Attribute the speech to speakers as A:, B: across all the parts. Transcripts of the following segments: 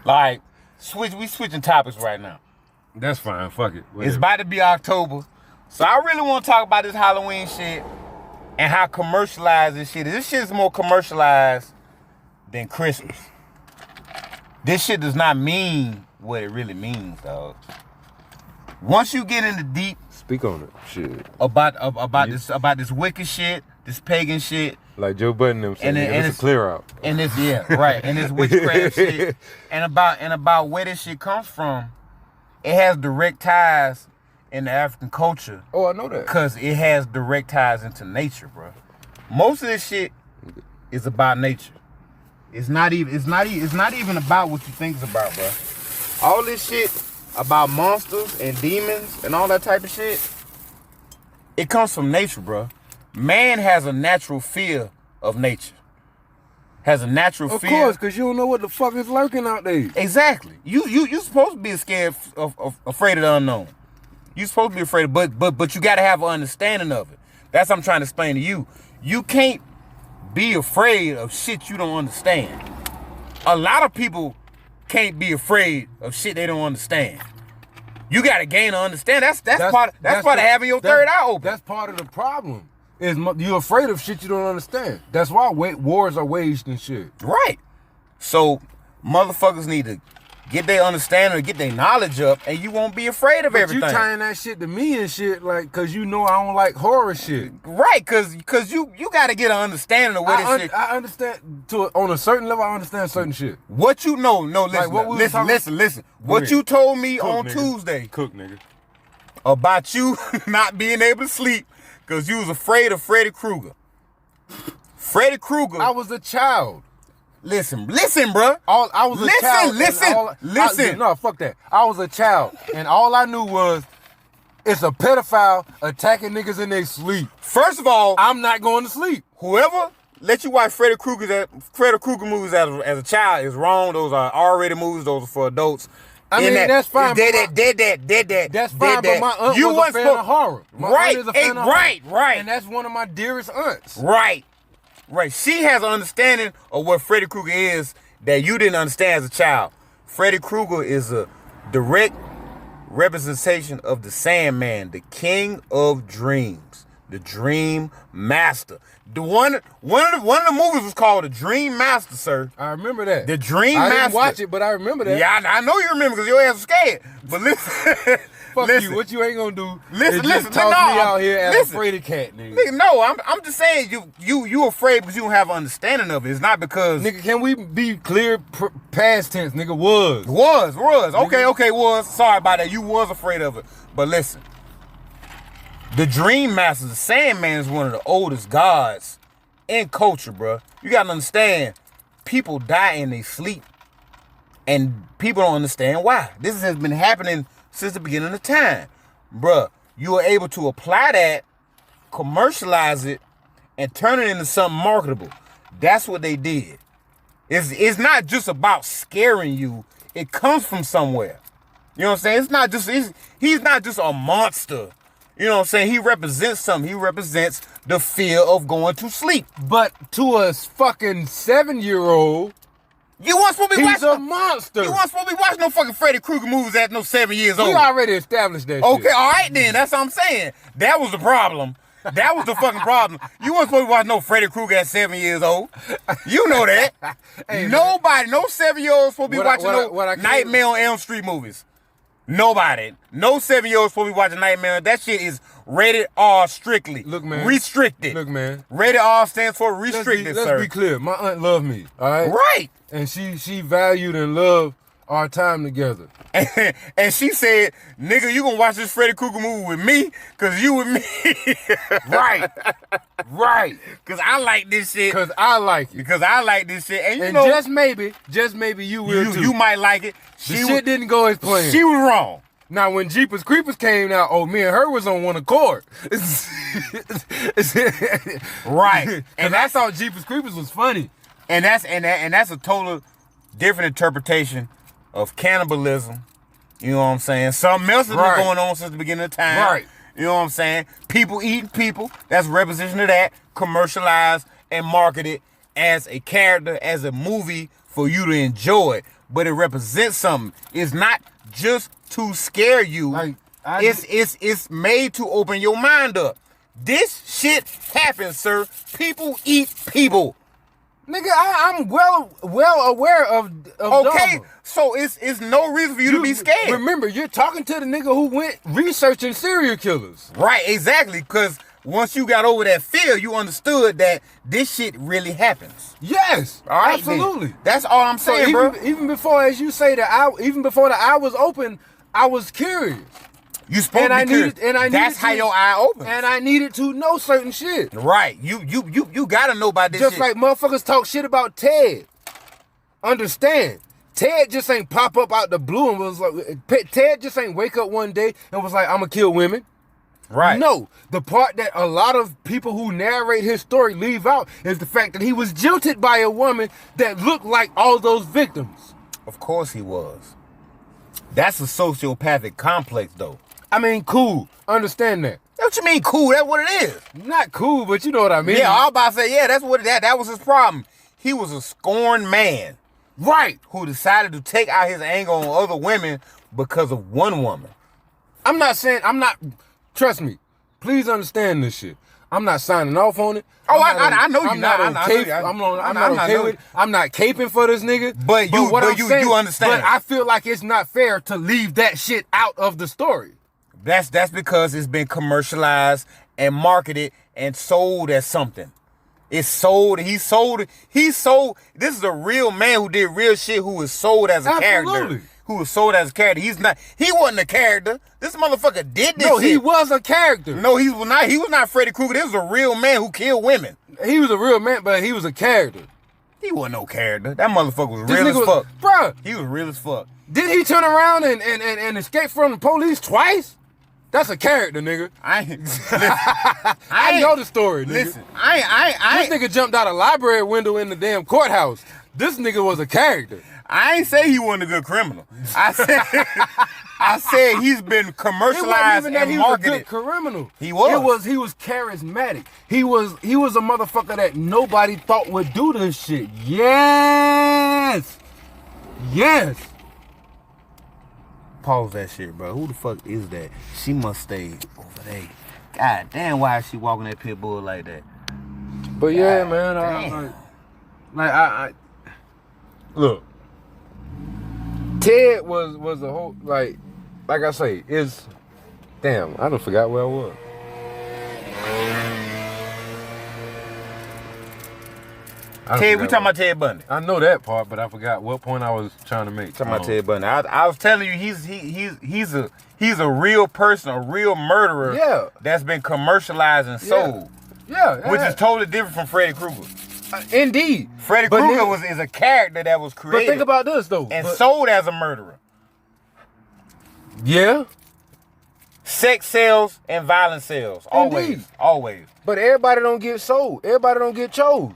A: Like, we switching topics right now.
B: That's fine. Fuck it. Whatever.
A: It's about to be October. So I really want to talk about this Halloween shit and how commercialized this shit is. This shit is more commercialized than Christmas. This shit does not mean what it really means, dog. Once you get into deep,
B: speak on it, shit.
A: About this wicked shit, this pagan shit,
B: like Joe Budden them saying, and it's a clear out.
A: And this, and this witchcraft shit, and about where this shit comes from. It has direct ties in the African culture.
B: Oh, I know that.
A: Because it has direct ties into nature, bro. Most of this shit is about nature. It's not even about what you think it's about, bro. All this shit about monsters and demons and all that type of shit, it comes from nature, bro. Man has a natural fear of nature. Has a natural fear.
B: Of course, because you don't know what the fuck is lurking out there.
A: Exactly. You supposed to be scared afraid of the unknown. You supposed to be afraid of, but you got to have an understanding of it. That's what I'm trying to explain to you. You can't be afraid of shit you don't understand. A lot of people can't be afraid of shit they don't understand. You got to gain an understanding. That's part of having your third eye open.
B: That's part of the problem. Is you're afraid of shit you don't understand. That's why wars are waged and shit.
A: Right. So motherfuckers need to get their understanding or get their knowledge up, and you won't be afraid of everything.
B: But you tying that shit to me and shit, like, cause you know I don't like horror shit.
A: Right, cause you got to get an understanding of what this shit.
B: I understand on a certain level. I understand certain shit.
A: What you know? No, listen, like listen. What you told me on Tuesday,
B: nigga,
A: about you not being able to sleep because you was afraid of Freddy Krueger. Freddy Krueger.
B: I was a child.
A: Listen, bro.
B: I was a child.
A: Listen.
B: No, fuck that. I was a child, and all I knew was it's a pedophile attacking niggas in their sleep.
A: First of all,
B: I'm not going to sleep.
A: Whoever let you watch Freddy Krueger movies as a child is wrong. Those are R-rated movies. Those are for adults.
B: I mean, that's fine.
A: Dead that.
B: That's fine, but my aunt was a fan of horror. My aunt is a fan of horror.
A: Right.
B: And that's one of my dearest aunts.
A: Right. She has an understanding of what Freddy Krueger is that you didn't understand as a child. Freddy Krueger is a direct representation of the Sandman, the king of dreams, the dream master. One of the movies was called The Dream Master, sir.
B: I remember that.
A: The Dream Master.
B: I didn't watch it, but I remember that.
A: Yeah, I know you remember because your ass was scared. But listen.
B: Fuck
A: listen.
B: you. What you ain't gonna do
A: listen,
B: is just toss me out here as a fraidy cat, nigga.
A: No, I'm just saying you afraid because you don't have an understanding of it. It's not because...
B: Nigga, can we be clear past tense, nigga? Was.
A: Okay, was. Sorry about that. You was afraid of it. But listen. The Dream Master, the Sandman, is one of the oldest gods in culture, bro. You gotta understand, people die in their sleep. And people don't understand why. This has been happening since the beginning of time. Bruh, you are able to apply that, commercialize it, and turn it into something marketable. That's what they did. It's not just about scaring you. It comes from somewhere. You know what I'm saying? He's not just a monster. You know what I'm saying? He represents something. He represents the fear of going to sleep.
B: But to a fucking 7-year-old,
A: you weren't supposed to be watching.
B: He's a monster.
A: You weren't supposed to be watching no fucking Freddy Krueger movies at no 7 years old.
B: We already established that shit.
A: Okay, all right then. That's what I'm saying. That was the problem. That was the fucking problem. You weren't supposed to watch no Freddy Krueger at 7 years old. You know that. Hey, nobody, no 7-year-old supposed to be watching Nightmare on Elm Street movies. Nobody. No 7-year-old supposed to be watching Nightmare. That shit is rated R strictly.
B: Look, man.
A: Restricted.
B: Look, man.
A: Rated R stands for restricted, sir.
B: Let's be clear. My aunt loved me, all right?
A: Right.
B: And she valued and loved our time together.
A: And she said, nigga, you gonna watch this Freddy Krueger movie with me? Cause you with me.
B: Right. Right.
A: Cause I like this shit.
B: Cause I like it.
A: Because I like this shit. And you
B: and
A: know,
B: just maybe you will too.
A: You might like it.
B: The shit didn't go as planned.
A: She was wrong.
B: Now, when Jeepers Creepers came out, me and her was on one accord.
A: Right.
B: And I thought Jeepers Creepers was funny.
A: And that's a total different interpretation of cannibalism. You know what I'm saying? Something else has been going on since the beginning of time.
B: Right.
A: You know what I'm saying? People eating people. That's a representation of that. Commercialized and marketed as a character, as a movie for you to enjoy. but it represents something. It's not just to scare you.
B: Like,
A: It's made to open your mind up. This shit happens, sir. People eat people.
B: Nigga, I'm well aware of
A: Okay,
B: Dahmer.
A: so it's no reason for you to be scared.
B: Remember, you're talking to the nigga who went researching serial killers.
A: Right, exactly. Because once you got over that fear, you understood that this shit really happens.
B: Yes,
A: All right,
B: absolutely.
A: then. That's all I'm
B: So
A: saying, bro.
B: even before, as you say, even before the eye was open, I was curious.
A: You supposed to be curious. That's how your eye opens.
B: And I needed to know certain shit.
A: Right. You gotta know about this
B: Just
A: shit.
B: like motherfuckers talk shit about Ted. Understand. Ted just ain't pop up out the blue and was like, Ted just ain't wake up one day and was like, I'm gonna kill women.
A: Right.
B: No, the part that a lot of people who narrate his story leave out is the fact that he was jilted by a woman that looked like all those victims.
A: Of course he was. That's a sociopathic complex, though.
B: I mean, cool. Understand that.
A: What you mean cool? That's what it is.
B: Not cool, but you know what I mean.
A: Yeah, I was about to say, yeah, that's what that was his problem. He was a scorned man.
B: Right.
A: Who decided to take out his anger on other women because of one woman.
B: Trust me. Please understand this shit. I'm not signing off on it.
A: Oh, I know you're not.
B: I'm not okay with it. I'm not caping for this nigga.
A: But you understand.
B: But I feel like it's not fair to leave that shit out of the story.
A: That's because it's been commercialized and marketed and sold as something. It's sold. He sold. This is a real man who did real shit, who was sold as a character. Who was sold as a character. He wasn't a character. This motherfucker did this shit.
B: No, he was a character.
A: No, he was not. He was not Freddy Krueger. This was a real man who killed women.
B: He was a real man, but he was a character.
A: He wasn't no character. That motherfucker was real as fuck.
B: Bruh.
A: He was real as fuck.
B: Did he turn around and escape from the police twice? That's a character, nigga. I know the story, nigga.
A: Listen,
B: This nigga jumped out a library window in the damn courthouse. This nigga was a character.
A: I ain't say he wasn't a good criminal. I said he's been commercialized and
B: he
A: marketed.
B: was a good criminal.
A: He was.
B: He was charismatic. He was a motherfucker that nobody thought would do this shit. Yes.
A: Pause that shit, bro. Who the fuck is that? She must stay over there. God damn, why is she walking that pit bull like that?
B: But yeah, man, I look. Ted was a whole like I say, is damn, I don't forgot where I was.
A: Ted, we talking about Ted Bundy.
B: I know that part, but I forgot what point I was trying to make.
A: Talking about Ted Bundy. I was telling you, he's a real person, a real murderer.
B: Yeah.
A: That's been commercialized and sold.
B: Yeah.
A: Which is totally different from Freddy Krueger.
B: Indeed.
A: Freddy Krueger is a character that was created.
B: But think about this though.
A: And sold as a murderer.
B: Yeah.
A: Sex sells and violence sells. Always.
B: Indeed.
A: Always.
B: But everybody don't get sold. Everybody don't get chose.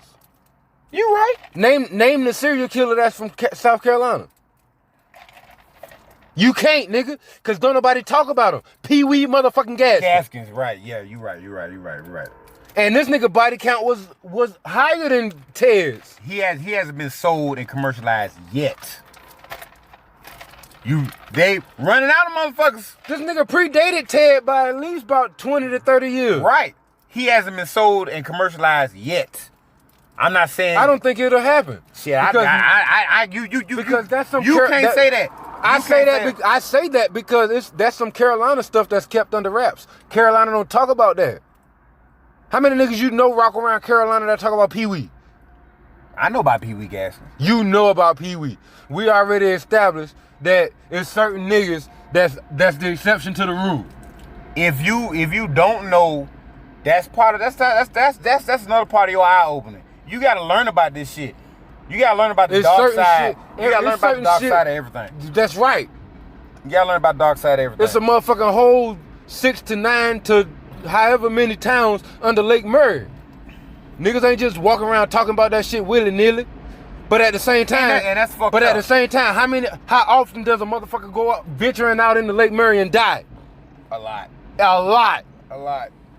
A: You right.
B: Name the serial killer that's from South Carolina. You can't, nigga, because don't nobody talk about him. Pee Wee motherfucking Gaskins.
A: Gaskins, right. Yeah, you right.
B: And this nigga body count was higher than Ted's.
A: He hasn't been sold and commercialized yet. They running out of motherfuckers.
B: This nigga predated Ted by at least about 20 to 30 years.
A: Right. He hasn't been sold and commercialized yet. I'm not saying.
B: I don't think it'll happen.
A: Shit,
B: because that's some.
A: You can't say that.
B: I say that because that's some Carolina stuff that's kept under wraps. Carolina don't talk about that. How many niggas you know rock around Carolina that talk about Pee Wee?
A: I know about Pee Wee Gaskins.
B: You know about Pee Wee. We already established that it's certain niggas that's the exception to the rule.
A: If you don't know, that's another part of your eye opening. You gotta learn about this shit. You gotta learn about the dark side. You gotta learn about the dark side of everything.
B: That's right.
A: You gotta learn about the dark side of everything.
B: It's a motherfucking whole 6 to 9 to however many towns under Lake Murray. Niggas ain't just walking around talking about that shit willy-nilly. But at the same time,
A: and that's fucked
B: but
A: up.
B: at the same time, how often does a motherfucker go up venturing out into Lake Murray and die?
A: A lot.
B: A lot.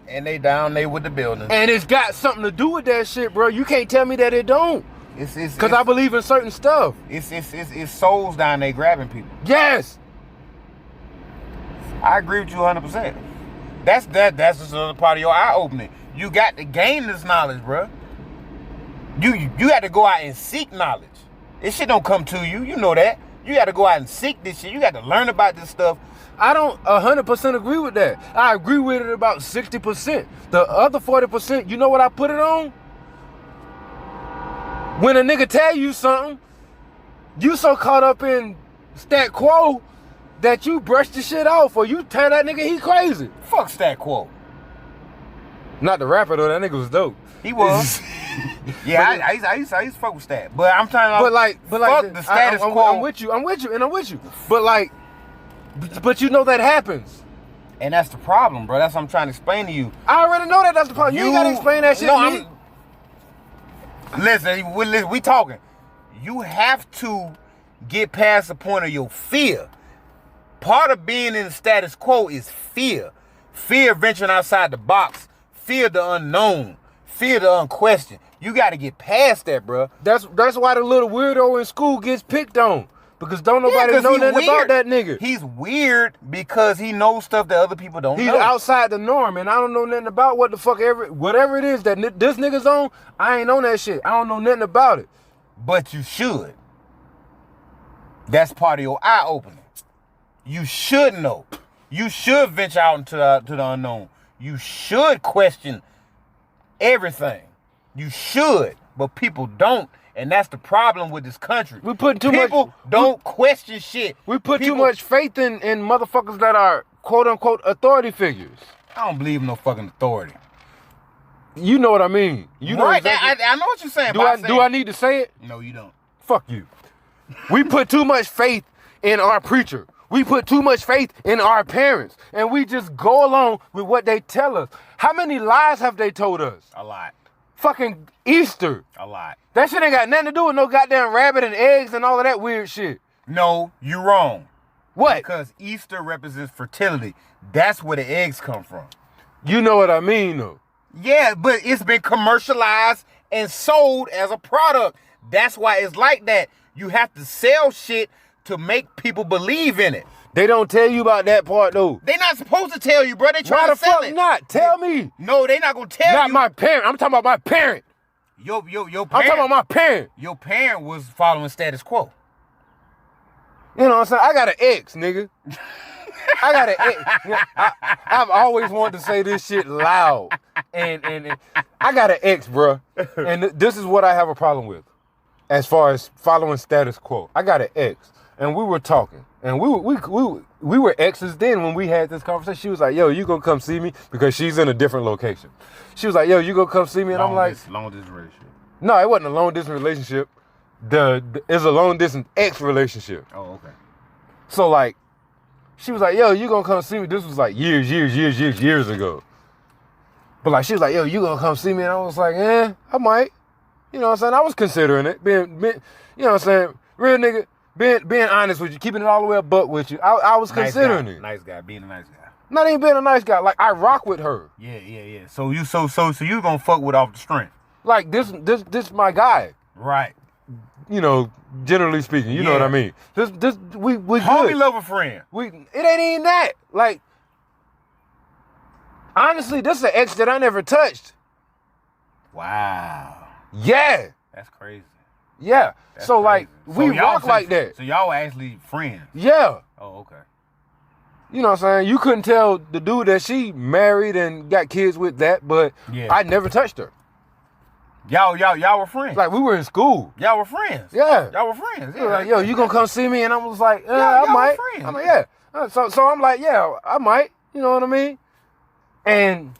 A: And they down there with the buildings.
B: And it's got something to do with that shit, bro. You can't tell me that it don't. Because I believe in certain stuff.
A: It's souls down there grabbing people.
B: Yes.
A: I agree with you 100%. That's just another part of your eye opening. You got to gain this knowledge, bro. You got to go out and seek knowledge. This shit don't come to you. You know that. You got to go out and seek this shit. You got to learn about this stuff.
B: I don't 100% agree with that. I agree with it about 60%. The other 40%, you know what I put it on? When a nigga tell you something, you so caught up in stat quo that you brush the shit off, or you tell that nigga he crazy.
A: Fuck Stat Quo.
B: Not the rapper though. That nigga was dope.
A: He was. Yeah, I used to fuck with Stat, but I'm trying to.
B: But like,
A: fuck the status quo.
B: I'm with you. But like, but you know that happens.
A: And that's the problem, bro. That's what I'm trying to explain to you.
B: I already know that's the problem. You ain't gotta explain that shit to me.
A: Listen, we talking. You have to get past the point of your fear. Part of being in the status quo is fear. Fear of venturing outside the box. Fear of the unknown. Fear of the unquestioned. You got to get past that, bro.
B: That's why the little weirdo in school gets picked on. Because don't nobody know nothing about that nigga.
A: He's weird because he knows stuff that other people don't know.
B: He's outside the norm, and I don't know nothing about what the fuck whatever it is that this nigga's on. I ain't on that shit. I don't know nothing about it.
A: But you should. That's part of your eye opening. You should know. You should venture out into the unknown. You should question everything. You should, but people don't. And that's the problem with this country.
B: We put too much.
A: People don't question shit.
B: We put too much faith in motherfuckers that are quote unquote authority figures.
A: I don't believe in no fucking authority.
B: You know what I mean. You know
A: right.
B: exactly.
A: I know what you're saying.
B: Do I need to say it?
A: No, you don't.
B: Fuck you. We put too much faith in our preacher. We put too much faith in our parents. And we just go along with what they tell us. How many lies have they told us?
A: A lot.
B: Fucking Easter.
A: A lot.
B: That shit ain't got nothing to do with no goddamn rabbit and eggs and all of that weird shit.
A: No, you're wrong.
B: What?
A: Because Easter represents fertility. That's where the eggs come from.
B: You know what I mean, though.
A: Yeah, but it's been commercialized and sold as a product. That's why it's like that. You have to sell shit to make people believe in it.
B: They don't tell you about that part, though.
A: They not supposed to tell you, bro. They trying to sell it.
B: Why the fuck not? Tell me.
A: No, they not going to tell you.
B: Not my parent. I'm talking about my parent.
A: Your parent.
B: I'm talking about my parent.
A: Your parent was following status quo.
B: You know what I'm saying? I got an ex, nigga. I got an ex. I've always wanted to say this shit loud. And I got an ex, bro. And this is what I have a problem with. As far as following status quo. I got an ex. And we were talking. And we were exes then when we had this conversation. She was like, yo, you gonna come see me? Because she's in a different location. She was like, yo, you gonna come see me? And I'm like,
A: long distance relationship.
B: No, it wasn't a long distance relationship. It's a long distance ex relationship.
A: Oh, okay.
B: So like, she was like, yo, you gonna come see me? This was like years ago. But like, she was like, yo, you gonna come see me? And I was like, I might. You know what I'm saying? I was considering it. Being you know what I'm saying? Real nigga. Being honest with you, keeping it all the way a buck with you, I was considering it.
A: Nice guy, being a nice guy.
B: Not even being a nice guy. Like I rock with her.
A: Yeah. So you gonna fuck with off the strength.
B: Like this my guy.
A: Right.
B: You know, generally speaking, you know what I mean. This we
A: homie
B: good.
A: lover friend.
B: It ain't even that. Like honestly, this is an ex that I never touched.
A: Wow.
B: Yeah.
A: That's crazy.
B: Yeah.
A: That's
B: so
A: crazy.
B: like we rock like that.
A: So y'all were actually friends.
B: Yeah.
A: Oh, okay.
B: You know what I'm saying? You couldn't tell the dude that she married and got kids with that, but I never touched her.
A: Y'all were friends.
B: Like we were in school.
A: Y'all were friends.
B: Yeah.
A: Y'all were friends. Yeah.
B: Like, yo, you gonna come see me? And I was like,
A: y'all
B: I might.
A: were friends.
B: I'm like, yeah. So I'm like, yeah, I might. You know what I mean? And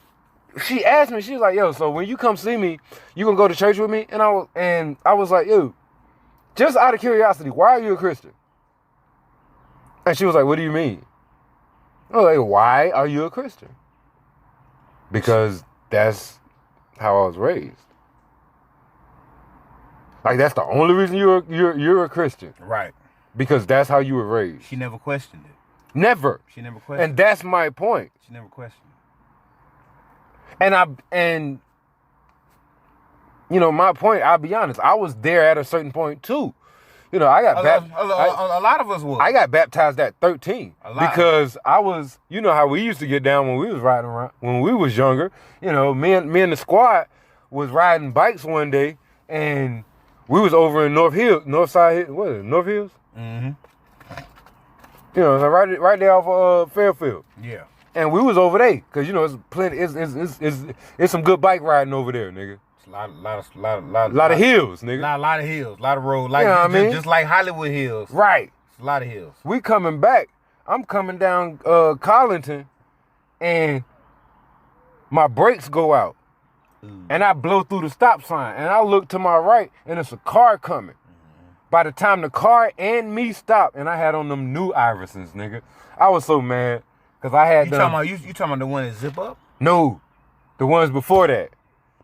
B: she asked me, she was like, yo, so when you come see me, you gonna go to church with me? And I was like, yo, just out of curiosity, why are you a Christian? And she was like, what do you mean? I was like, why are you a Christian? Because that's how I was raised. Like that's the only reason you're a Christian.
A: Right.
B: Because that's how you were raised.
A: She never questioned it.
B: Never.
A: She never questioned
B: And that's my point.
A: She never questioned it.
B: And my point, I'll be honest, I was there at a certain point too. I got
A: a lot of us was.
B: I got baptized at 13 because I was, how we used to get down when we was riding around, when we was younger. Me and the squad was riding bikes one day, and we was over in North Hills. Mm-hmm. So right there off of Fairfield.
A: Yeah.
B: And we was over there, because, it's plenty, it's some good bike riding over there, nigga.
A: A
B: lot of hills, nigga.
A: A lot of hills, a lot of roads. Like, just like Hollywood Hills.
B: Right.
A: It's a lot of hills.
B: We coming back. I'm coming down Collington, and my brakes go out. And I blow through the stop sign. And I look to my right, and it's a car coming. By the time the car and me stopped, and I had on them new Iversons, nigga, I was so mad. Because I had
A: you talking about the one that zip up?
B: No. The ones before that.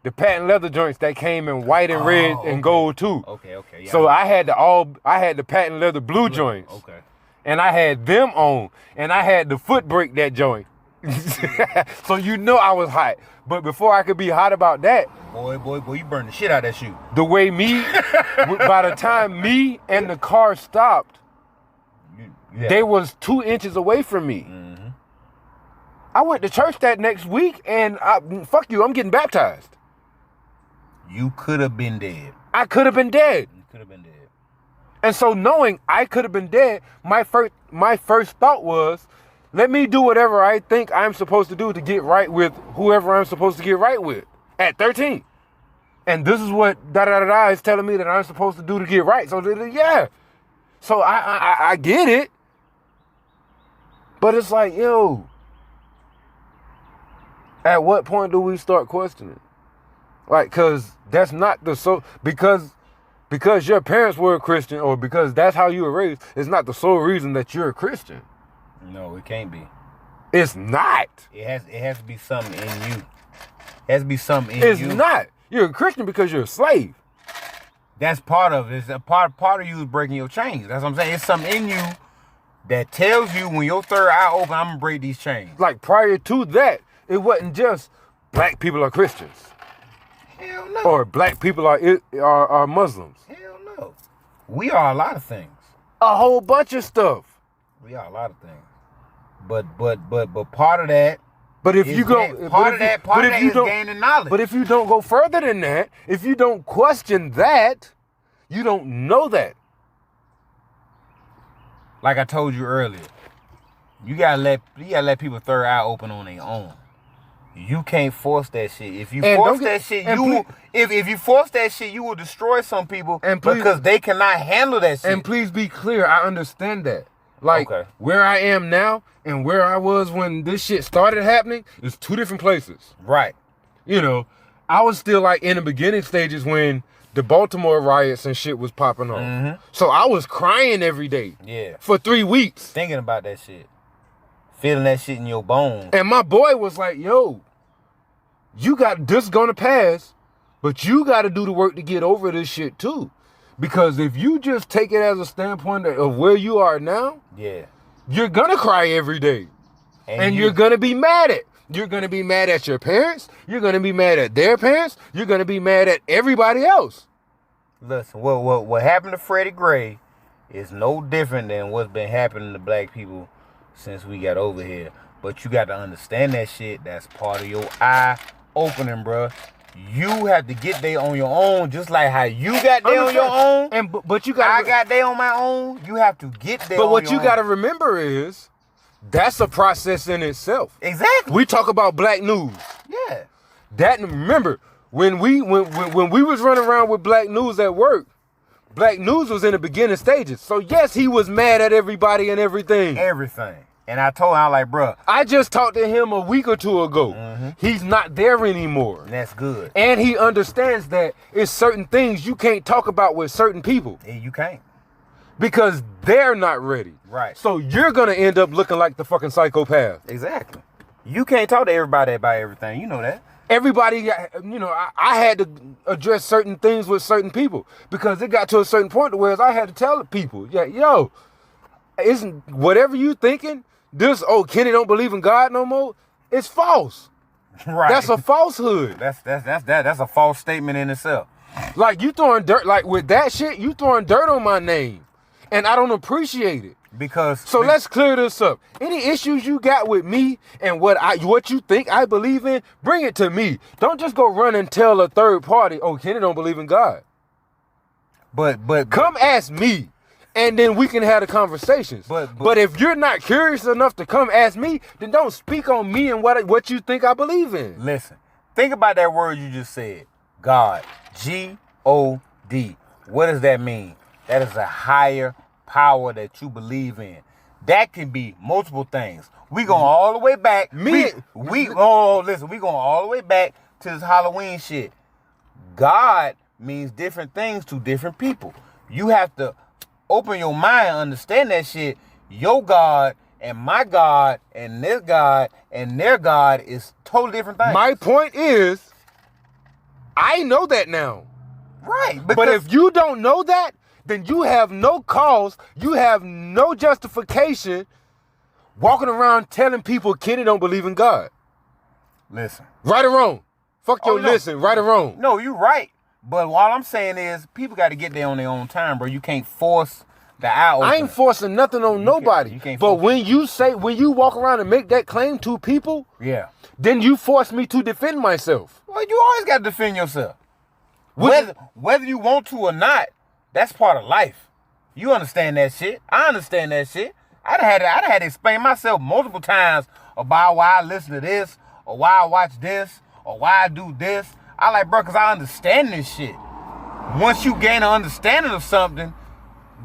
B: The patent leather joints that came in white and red and gold too.
A: Okay. Yeah,
B: so I had the patent leather blue joints.
A: Okay.
B: And I had them on. And I had the foot brake that joint. So I was hot. But before I could be hot about that,
A: boy, you burned the shit out of that shoe.
B: The way by the time me and the car stopped, they was 2 inches away from me.
A: Mm-hmm.
B: I went to church that next week, and fuck you, I'm getting baptized.
A: You could have been dead.
B: I could have been dead.
A: You could have been dead.
B: And so knowing I could have been dead, my first thought was, let me do whatever I think I'm supposed to do to get right with whoever I'm supposed to get right with at 13. And this is what da-da-da-da is telling me that I'm supposed to do to get right. So, yeah. So I get it. But it's like, yo, at what point do we start questioning? Like, because that's not because your parents were a Christian, or because that's how you were raised, it's not the sole reason that you're a Christian.
A: No, it can't be.
B: It's not.
A: It has to be something in you. It has to be something in you.
B: It's not. You're a Christian because you're a slave.
A: That's part of it. It's a part of you is breaking your chains. That's what I'm saying. It's something in you that tells you when your third eye open, I'm gonna break these chains.
B: Like prior to that, it wasn't just black people are Christians.
A: Hell no.
B: Or black people are Muslims.
A: Hell no. We are a lot of things.
B: A whole bunch of stuff.
A: We are a lot of things. But part of that.
B: But if you go,
A: part of that is gaining knowledge.
B: But if you don't go further than that, if you don't question that, you don't know that.
A: Like I told you earlier, you gotta let people third eye open on their own. You can't force that shit. If you force that shit, if you force that shit, you will destroy some people because they cannot handle that shit.
B: And please be clear, I understand that. Like, where I am now and where I was when this shit started happening is two different places.
A: Right.
B: I was still like in the beginning stages when the Baltimore riots and shit was popping off.
A: Mm-hmm.
B: So I was crying every day.
A: Yeah.
B: For 3 weeks.
A: Thinking about that shit. Feeling that shit in your bones.
B: And my boy was like, yo, this gonna pass, but you gotta do the work to get over this shit too. Because if you just take it as a standpoint of where you are now, you're gonna cry every day. And you're gonna be mad at. You're gonna be mad at your parents. You're gonna be mad at their parents. You're gonna be mad at everybody else.
A: Listen, what happened to Freddie Gray is no different than what's been happening to black people since we got over here. But you got to understand that shit. That's part of your eye opening, bruh. You have to get there on your own, just like how you got there on your own.
B: But you got.
A: I got there on my own. You have to get there.
B: But what you got to remember is, that's a process in itself.
A: Exactly.
B: We talk about Black News.
A: Yeah.
B: Remember when we was running around with Black News at work, Black News was in the beginning stages. So yes, he was mad at everybody and everything.
A: Everything. And I told him, I was like, bruh.
B: I just talked to him a week or two ago.
A: Mm-hmm.
B: He's not there anymore.
A: And that's good.
B: And he understands that it's certain things you can't talk about with certain people.
A: Yeah, you can't.
B: Because they're not ready.
A: Right.
B: So you're going to end up looking like the fucking psychopath.
A: Exactly. You can't talk to everybody about everything. You know that.
B: Everybody, I had to address certain things with certain people. Because it got to a certain point where I had to tell people, yo, isn't whatever you thinking, Kenny don't believe in God no more, it's false.
A: Right.
B: That's a falsehood.
A: That's a false statement in itself.
B: Like, you throwing dirt, like, with that shit, you throwing dirt on my name. And I don't appreciate it.
A: Because
B: So let's clear this up. Any issues you got with me and what you think I believe in, bring it to me. Don't just go run and tell a third party, oh, Kenny don't believe in God.
A: but
B: Come ask me, and then we can have the conversations. But if you're not curious enough to come ask me, then don't speak on me and what you think I believe in.
A: listen, think about that word you just said. God. G-O-D. What does that mean? That is a higher power that you believe in. That can be multiple things. We going all the way back.
B: Listen,
A: we going all the way back to this Halloween shit. God means different things to different people. You have to open your mind and understand that shit. Your God and my God and this God and their God is totally different things.
B: my point is, I know that now.
A: Right.
B: But if you don't know that, then you have no cause, you have no justification walking around telling people Kenny don't believe in God.
A: listen.
B: Right or wrong? Fuck your
A: no.
B: listen, right or wrong?
A: No, you're right. But all I'm saying is people got to get there on their own time, bro. You can't force the eye open.
B: I ain't forcing nothing on nobody.
A: you can't
B: but
A: force
B: when you walk around and make that claim to people,
A: Yeah.
B: then you force me to defend myself.
A: Well, you always got to defend yourself. Whether you want to or not, that's part of life. You understand that shit. I understand that shit. I'd had to explain myself multiple times about why I listen to this, or why I watch this, or why I do this. I like, bro, because I understand this shit. Once you gain an understanding of something,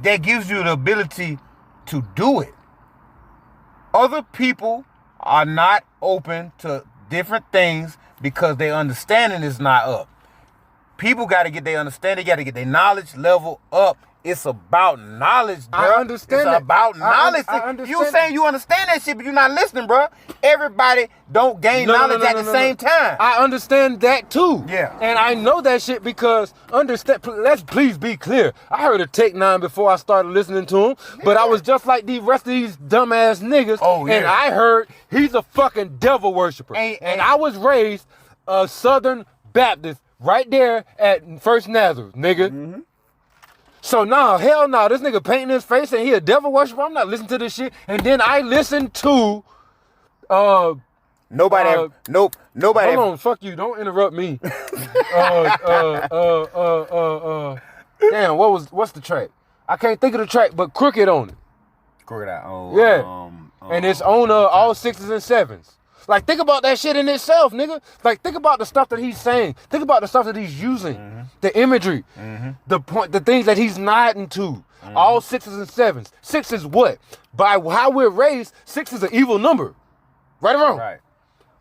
A: that gives you the ability to do it. Other people are not open to different things because their understanding is not up. People got to get their understanding, got to get their knowledge level up. It's about knowledge, bro.
B: I understand
A: it's
B: that.
A: about knowledge.
B: I understand
A: You saying you understand that shit, but you're not listening, bro. Everybody don't gain knowledge at the same time.
B: I understand that too.
A: Yeah.
B: And I know that shit because let's please be clear. I heard of Take 9 before I started listening to him, but I was just like the rest of these dumbass niggas.
A: Oh, yeah.
B: And I heard he's a fucking devil worshiper. And I was raised a Southern Baptist right there at First Nazareth, nigga.
A: Mm-hmm.
B: So hell no, this nigga painting his face and he a devil worshiper. I'm not listening to this shit. And then I listened to
A: Nobody.
B: hold on, fuck you. Don't interrupt me. Damn, what's the track? I can't think of the track, but Crooked on it.
A: Crooked out. Oh,
B: Yeah. And it's on all 6s and 7s. Like, think about that shit in itself, nigga. Like, think about the stuff that he's saying. Think about the stuff that he's using. The imagery. The things that he's nodding to. All 6s and 7s. 6 is what? By how we're raised, 6 is an evil number. Right or wrong?
A: Right.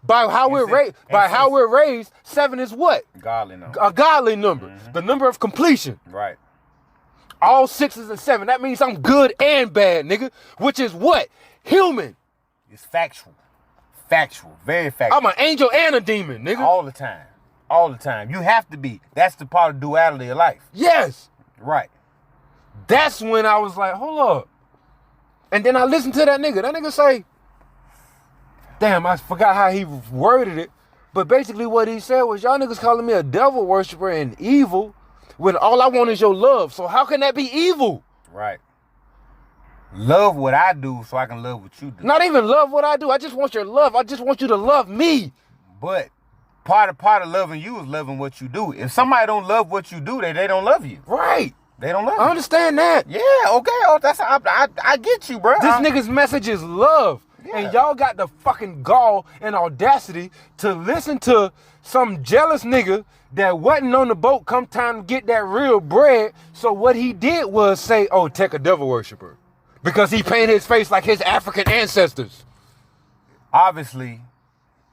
B: By how we're raised, 7 is what?
A: Godly number.
B: A godly number. The number of completion.
A: Right.
B: All 6s and 7. That means I'm good and bad, nigga. Which is what? Human.
A: It's factual. Factual. Very factual.
B: I'm an angel and a demon, nigga.
A: All the time. All the time. You have to be. That's the part of duality of life.
B: Yes.
A: Right.
B: That's when I was like, hold up. And then I listened to that nigga. That nigga say, damn, I forgot how he worded it. But basically what he said was, y'all niggas calling me a devil worshiper and evil when all I want is your love. So how can that be evil?
A: Right. Love what I do so I can love what you do.
B: Not even love what I do. I just want your love. I just want you to love me.
A: But part of loving you is loving what you do. If somebody don't love what you do, they don't love you.
B: Right.
A: They don't love you.
B: I understand that.
A: Yeah, okay. Oh, I get you, bro.
B: This nigga's message is love.
A: Yeah.
B: And y'all got the fucking gall and audacity to listen to some jealous nigga that wasn't on the boat come time to get that real bread. So what he did was say, oh, take a devil worshiper. Because he painted his face like his African ancestors.
A: Obviously,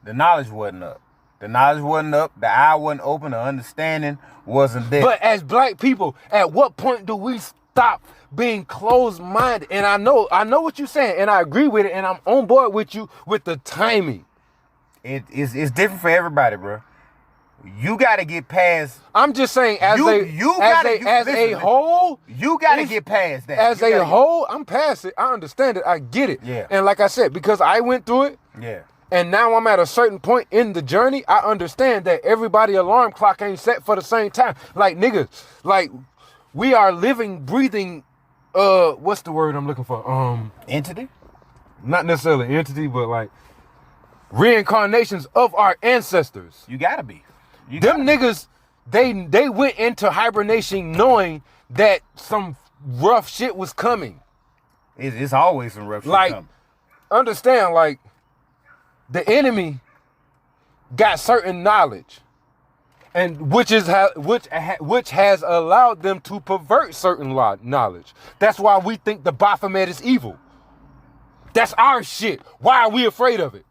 A: the knowledge wasn't up. The knowledge wasn't up. The eye wasn't open. The understanding wasn't there.
B: But as black people, at what point do we stop being closed-minded? And I know what you're saying, and I agree with it, and I'm on board with you with the timing.
A: It's different for everybody, bro. You got to get past.
B: I'm just saying, as a whole,
A: you got to get past that.
B: As a whole, I'm past it. I understand it. I get it.
A: Yeah.
B: And like I said, because I went through it.
A: Yeah.
B: and now I'm at a certain point in the journey, I understand that everybody alarm clock ain't set for the same time. Like, niggas, like, we are living, breathing, what's the word I'm looking for?
A: Entity?
B: Not necessarily entity, but like reincarnations of our ancestors.
A: You gotta be.
B: Them niggas, they went into hibernation knowing that some rough shit was coming.
A: It's always some rough shit
B: Like,
A: coming.
B: understand, like, the enemy got certain knowledge, and which has allowed them to pervert certain knowledge. That's why we think the Baphomet is evil. That's our shit. Why are we afraid of it?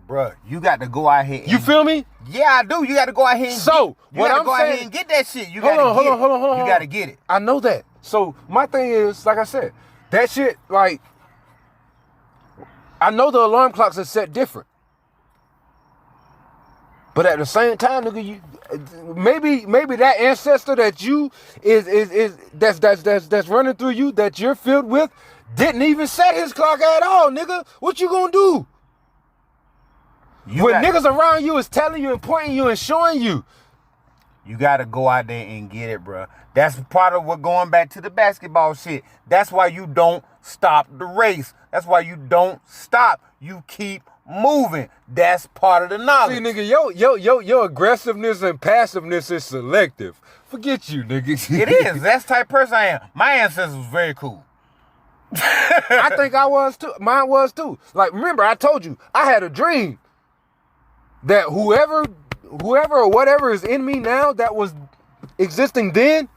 A: Bruh, you got to go out here.
B: You feel me?
A: Yeah, I do. You got to go out here and
B: So,
A: what I'm saying, out here and get that shit. You got to get it. Hold on. You got to get it.
B: I know that. So my thing is, like I said, that shit, like, I know the alarm clocks are set different. But at the same time, nigga, you maybe that ancestor that you that's running through you, that you're filled with, didn't even set his clock at all, nigga. What you gonna do? When niggas around you is telling you and pointing you and showing you.
A: You gotta go out there and get it, bro. That's part of what going back to the basketball shit. That's why you don't stop the race. That's why you don't stop. You keep moving. That's part of the knowledge.
B: See, nigga, your aggressiveness and passiveness is selective. Forget you, nigga.
A: It is. That's the type of person I am. My ancestors was very cool.
B: I think I was too. Mine was too. Like, remember, I told you, I had a dream that whoever or whatever is in me now that was existing then,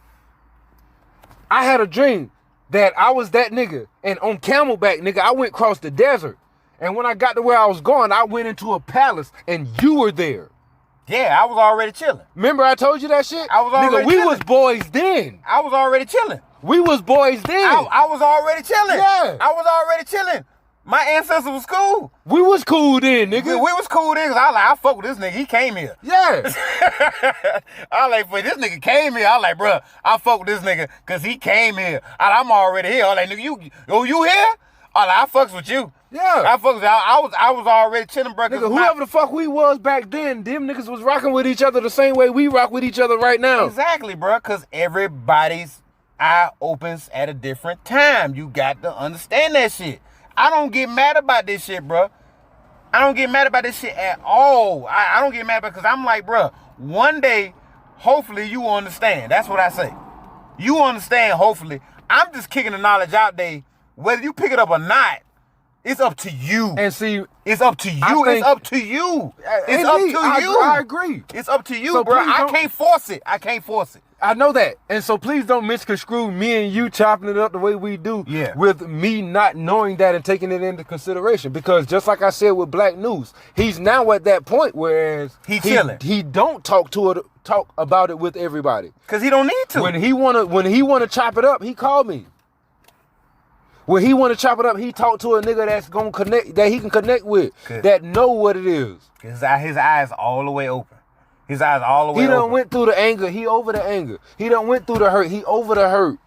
B: I had a dream that I was that nigga. And on Camelback, nigga, I went across the desert. And when I got to where I was going, I went into a palace and you were there.
A: Yeah, I was already chilling.
B: Remember I told you that shit?
A: I was already
B: nigga, we
A: chilling.
B: was boys then.
A: I was already chilling.
B: We was boys then.
A: I was already chilling.
B: Yeah.
A: I was already chilling. My ancestors was cool.
B: We was cool then, nigga.
A: We was cool then, cause I was like, I fuck with this nigga. He came here.
B: Yeah.
A: I like, but this nigga came here. I like, bro, I fuck with this nigga cause he came here. I'm already here. I like, nigga, you here? I like, I fucks with you.
B: Yeah.
A: I fucks with I was already chilling, bro.
B: Nigga, whoever the fuck we was back then, them niggas was rocking with each other the same way we rock with each other right now.
A: Exactly, bro, cause everybody's eye opens at a different time. You got to understand that shit. I don't get mad about this shit, bro. I don't get mad about this shit at all. I don't get mad about it because I'm like, bro, one day, hopefully you will understand. That's what I say. You understand, hopefully. I'm just kicking the knowledge out there. Whether you pick it up or not, it's up to you.
B: And see,
A: it's up to you. It's up to you. It's up to you.
B: I agree.
A: It's up to you,
B: So
A: bro. I
B: don't-
A: can't force it. I can't force it.
B: I know that. And so please don't misconstrue me and you chopping it up the way we do with me not knowing that and taking it into consideration. Because just like I said with Black News, he's now at that point whereas
A: He chilling.
B: He don't talk about it with everybody.
A: Cause he don't need to.
B: When he wanna chop it up, he called me. When he wanna chop it up, he talked to a nigga that's gonna connect, that he can connect with, that know what it is.
A: His eyes all the way open. His eyes all the way
B: He done
A: open.
B: went through the anger. He over the anger. He done went through the hurt. He over the hurt.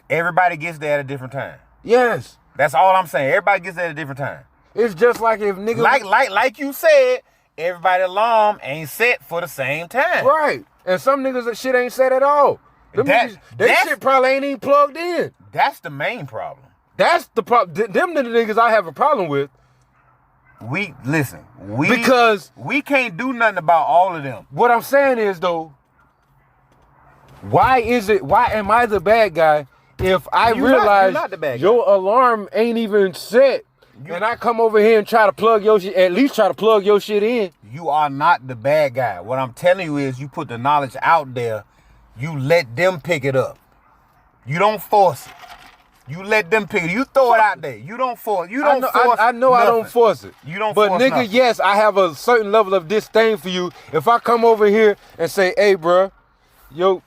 A: Everybody gets there at a different time.
B: Yes.
A: That's all I'm saying. Everybody gets there at a different time.
B: It's just like if niggas...
A: Like you said, everybody alarm ain't set for the same time.
B: Right. And some niggas that shit ain't set at all. That shit probably ain't even plugged in.
A: That's the main problem.
B: That's the problem. Them the niggas I have a problem with. Because
A: we can't do nothing about all of them.
B: What I'm saying is though, why am I the bad guy if I realize your alarm ain't even set and I come over here and try to plug your shit, at least try to plug your shit in?
A: You are not the bad guy. What I'm telling you is you put the knowledge out there, you let them pick it up. You don't force it. You let them pick it. You throw it out there. You don't force. You don't force.
B: I know nothing. I don't force it.
A: You don't
B: but
A: force
B: nigga,
A: nothing.
B: Yes, I have a certain level of disdain for you. If I come over here and say, hey, bro, yo,